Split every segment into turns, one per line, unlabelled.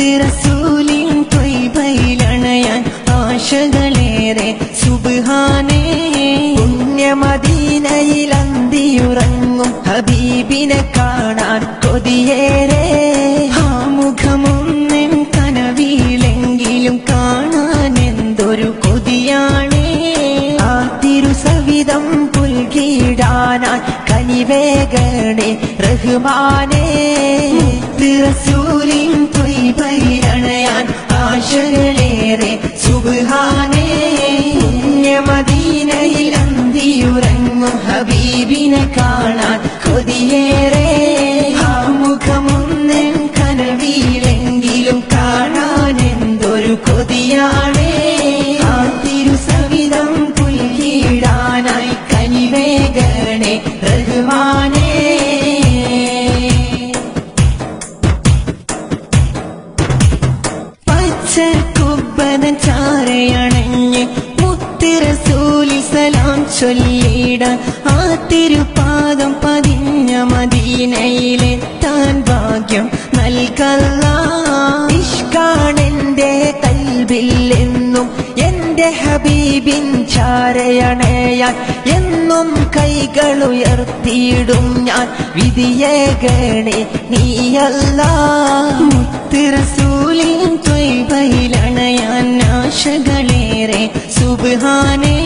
റസൂലിൻ ത്വയ്ബയിലണയാൻ ആശകളേറെ സുബ്ഹാനേ. പുണ്യമദീനയിൽ അന്തിയുറങ്ങും ഹബീബിനെ കാണാൻ കൊതിയേറെ. ആ മുഖമൊന്നും കനവിലെങ്കിലും കാണാൻ എന്തൊരു കൊതിയാണേ. ആ തിരുസവിധം പുൽകിടാനായി കനിവേഗണേ റഹ്മാനേ. റസൂലിൻ ത്വയ്ബയിലണയാൻ ആശകളേറെ സുബ്ഹാനേ. പുണ്യമദീനയിൽ അന്തിയുറങ്ങും ഹബീബിനെ കാണാൻ കൊതിയേറെ. ആ മുഖമൊന്നും കനവിലെങ്കിലും കാണാൻ എന്തൊരു കൊതിയാണേ. ആ തിരുസവിധം പുൽകിടാനായി കനിവേഗണേ റഹ്മാനേ. പച്ചക്കുബ്ബതൻ ചാരയണഞ്ഞ് മുത്ത് റസൂലിൽ സലാം ചൊല്ലിടാൻ ആ തിരുപാദം പതിഞ്ഞ മദീനയിലെത്താൻ ഭാഗ്യം നൽകല്ലാ. ഇഷ്കാണെന്റെ കൽബിൽ എന്നും എന്റെ ഹബീബിൻ ചാരയണയാൻ എന്നും കൈകൾ ഉയർത്തിയിടും ഞാൻ. വിധിയേകണേ നീയല്ലാ. മുത്ത് റസൂലിൻ ത്വയ്ബയിലണയാൻ ആശകളേറെ സുബ്ഹാനേ.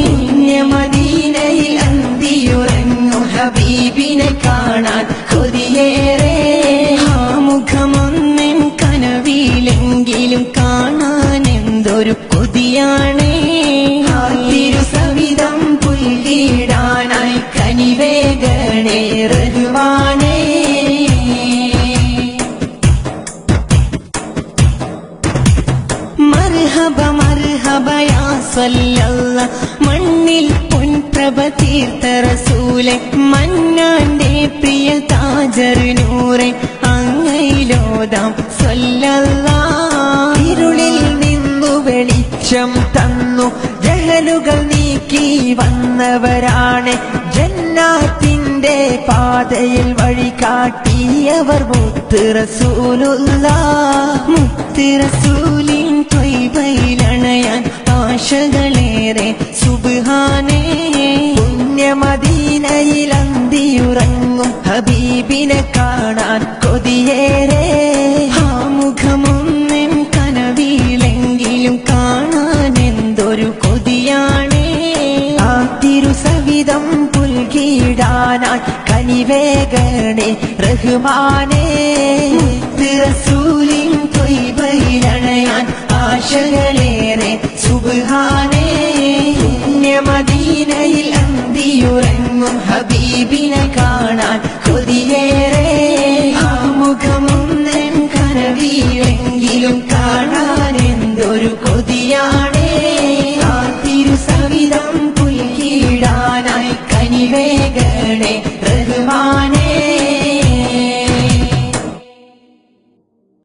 പുണ്യമദീനയിൽ അന്തിയുറങ്ങും ഹബീബിനെ കാണാൻ കൊതിയേറെ. ആ മുഖമൊന്നും കനവിലെങ്കിലും കാണാൻ എന്തൊരു കൊതിയാണേ. ആ തിരുസവിധം പുൽകിടാനായി കനിവേഗണേ റഹ്മാനേ. മർഹബ മർഹബ യാ സ്വല്ലല്ലാഹ്. മണ്ണിൽ പൊൻപ്രഭ തീർത്ത റസൂലെ, മന്നാന്റെ പ്രിയ താജർ നൂറെ, അങ്ങയിലോതാം സ്വല്ലല്ലാഹ്. ഇരുളിൽ നിന്നു വെളിച്ചം തന്നു ജഹലുകൾ നീക്കി വന്നവരാണ്. ജന്നാത്തിന്റെ പാതയിൽ വഴി കാട്ടിയവർ മുത്ത് റസൂലുള്ളാഹ്. മുത്ത് റസൂലിൻ ത്വയ്ബയിലണയാൻ ആശകളേറെ സുബ്ഹാനേ. പുണ്യമദീനയിൽ അന്തിയുറങ്ങും ഹബീബിനെ കാണാൻ കൊതിയേറെ. ആ മുഖമൊന്നും കനവിലെങ്കിലും കാണാൻ എന്തൊരു കൊതിയാണേ. ആ തിരുസവിധം പുൽകിടാനായി കനിവേഗണേ റഹ്മാനേ. റസൂലിൻ ത്വയ്ബയിലണയാൻ ആശകളേറെ സുബ്ഹാനേ. പുണ്യമദീനയിൽ അന്തിയുറങ്ങും ഹബീബിനെ